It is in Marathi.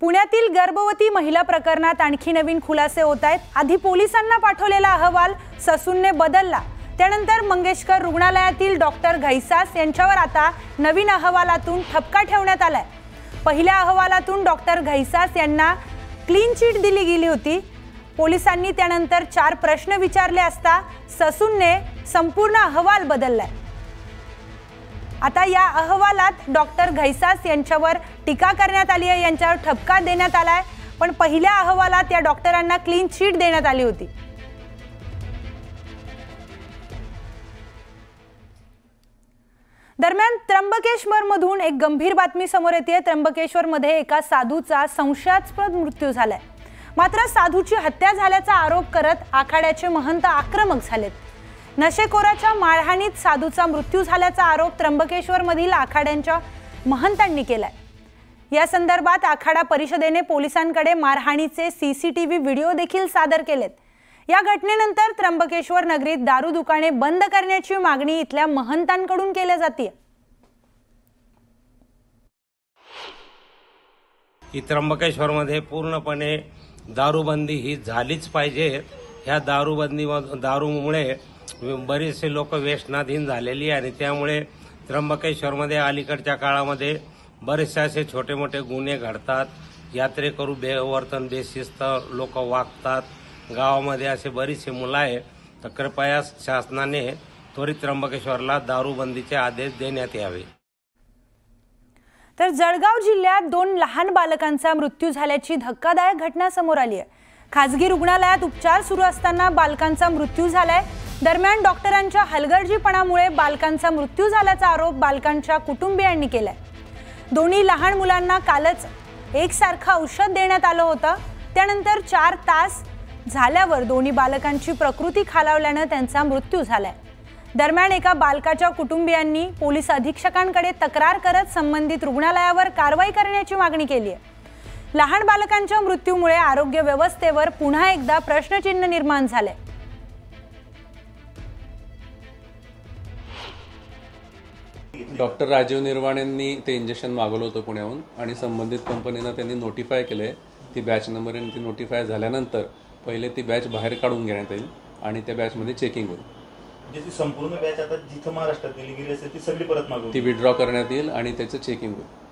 पुण्यातील गर्भवती महिला प्रकरणात आणखी नवीन खुलासे होत आहेत। आधी पोलिसांना पाठवलेला अहवाल ससूनने बदलला, त्यानंतर मंगेशकर रुग्णालयातील डॉक्टर घैसास यांच्यावर आता नवीन अहवालातून ठपका ठेवण्यात आलाय। पहिल्या अहवालातून डॉक्टर घैसास यांना क्लीन चिट दिली गेली होती। पोलिसांनी त्यानंतर 4 प्रश्न विचारले असता ससूनने संपूर्ण अहवाल बदललाय। आता या अहवालात डॉक्टर घैसास यांच्यावर टीका करण्यात आली आहे, यांच्यावर ठपका देण्यात आलाय। पण पहिल्या अहवालात या डॉक्टरांना क्लीन चिट देण्यात आली होती। दरम्यान त्र्यंबकेश्वरमधून एक गंभीर बातमी समोर येते। त्र्यंबकेश्वरमध्ये एका साधूचा संशयास्पद मृत्यू झालाय। मात्र साधूची हत्या झाल्याचा आरोप करत आखाड्याचे महंत आक्रमक झालेत। नशेखोराच्या मारहाणीत साधूचा मृत्यू झाल्याचा आरोप त्र्यंबकेश्वरमधील आखाड्यांच्या महंतांनी केलाय। या संदर्भात आखाडा परिषदेने पोलिसांकडे मारहाणीचे सीसीटीव्ही व्हिडिओ देखील सादर केलेत। या घटनेनंतर त्र्यंबकेश्वर नगरीत दारू दुकाने बंद करण्याची मागणी इथल्या महंतांकडून केली जाते। त्र्यंबकेश्वरमध्ये पूर्णपणे दारूबंदी ही झालीच पाहिजे। ह्या दारूमुळे बरेचसे लोक व्यसनाधीन झालेली आणि त्यामुळे त्र्यंबकेश्वरमध्ये अलीकडच्या काळामध्ये बरेचसे असे छोटे मोठे गुन्हे घडतात। यात्रेकरू बेवर्तन बेशिस्त लोक वागतात। गावामध्ये असे बरीचसे मुलं आहे, तर कृपया शासनाने त्वरित त्र्यंबकेश्वरला दारूबंदीचे आदेश देण्यात यावे। तर जळगाव जिल्ह्यात 2 लहान बालकांचा मृत्यू झाल्याची धक्कादायक घटना समोर आली आहे। खासगी रुग्णालयात उपचार सुरू असताना बालकांचा मृत्यू झालाय। दरम्यान डॉक्टरांच्या हलगर्जीपणामुळे बालकांचा मृत्यू झाल्याचा आरोप बालकांच्या कुटुंबियांनी केलाय। दोन्ही लहान मुलांना कालच एकसारखं औषध देण्यात आलं होतं। त्यानंतर 4 तास झाल्यावर दोन्ही बालकांची प्रकृती खालावल्याने त्यांचा मृत्यू झालाय। दरम्यान एका बालकाच्या कुटुंबियांनी पोलीस अधीक्षकांकडे तक्रार करत संबंधित रुग्णालयावर कारवाई करण्याची मागणी केली आहे। लहान बालकांच्या मृत्यूमुळे आरोग्य व्यवस्थेवर पुन्हा एकदा प्रश्नचिन्ह निर्माण झाले। डॉक्टर राजीव निर्वाणेंनी ते इंजेक्शन मागवलं होतं पुण्याहून आणि संबंधित कंपनीनं त्यांनी नोटिफाय केले। ती बॅच नंबरने ती नोटिफाय झाल्यानंतर पहिले ती बॅच बाहेर काढून घेण्यात येईल आणि त्या बॅचमध्ये चेकिंग होईल। म्हणजे ती संपूर्ण बॅच आता जिथं महाराष्ट्रात गेली असेल ती सगळी परत मागवली, ती विड्रॉ करण्यात येईल आणि त्याचं चेकिंग होईल।